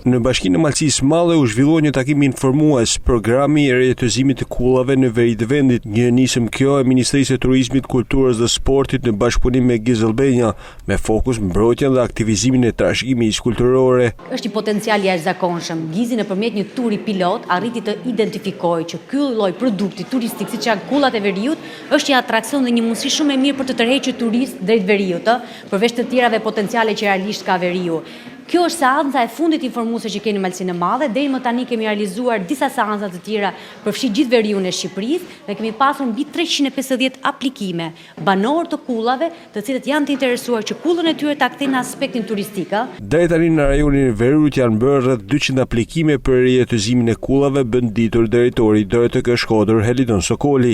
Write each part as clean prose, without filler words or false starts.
Në Bashkinë e Malësisë Madhe u zhvilloi një takim informues programi i rijetëzimit të kullave në veri të vendit. Një nisëm kjo e Ministrisë së Turizmit, Kulturës dhe Sportit në bashkëpunim me Gizelbenja, me fokus mbrojtjen dhe aktivizimin e trashëgimisë kulturore. Është një potencial jashtëzakonshëm. Gizi nëpërmjet një turi pilot arriti të identifikojë që ky lloj produkti turistik, siç janë kullat e veriut, është një atraksion dhe një mundësi shumë e mirë për të tërhequr turist drejt veriut, përveç të tjerave potenciale që realisht ka veriu. Kjo është seanca e fundit informuese që keni në Malësinë e Madhe. Deri më tani kemi realizuar disa seanca të tjera përfshi gjithë veriun e Shqipërisë dhe kemi pasur mbi 350 aplikime banor të kullave, të cilët janë të interesuar që kullën e tyre ta kthejnë në aspektin turistik. Deri tani në rajonin e Verut janë bërë rreth 200 aplikime për rijetëzimin e kullave, bën ditur drejtori i DRTK Shkodër Helidon Sokoli.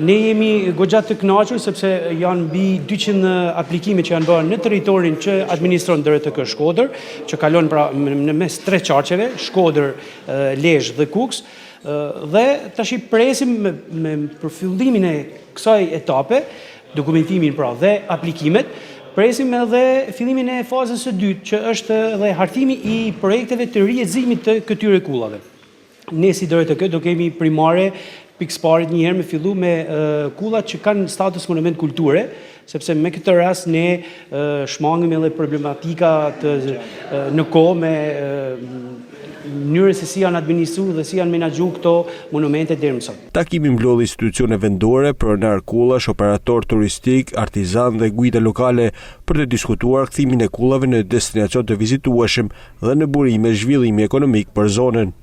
Ne jemi goxha të kënaqur sepse janë mbi 200 aplikime që janë bërë në territorin që administron DRTK Shkodër, që kalon pra në mes 3 qarqeve, Shkodër, Lezhë dhe Kuks, dhe tash presim me përfillimin e kësaj etape, dokumentimin pra dhe aplikimet, presim edhe fillimin e fazës së dytë, që është edhe hartimi i projekteve të rijetëzimit të këtyre kullave. Ne si DRTK do kemi primare pikësparit një herë me fillu me kullat që kanë status monument kulture, sepse me këtë rast ne shmangim edhe problematika në kohë me mënyrën se si janë administruar dhe si janë menaxhuar këto monumente deri më sot. Takimi mblodhi institucione vendore, pronar kullash, operator turistik, artizan dhe guida lokale për të diskutuar kthimin e kullave në destinacion të vizitueshëm dhe në burime zhvillimi ekonomik për zonën.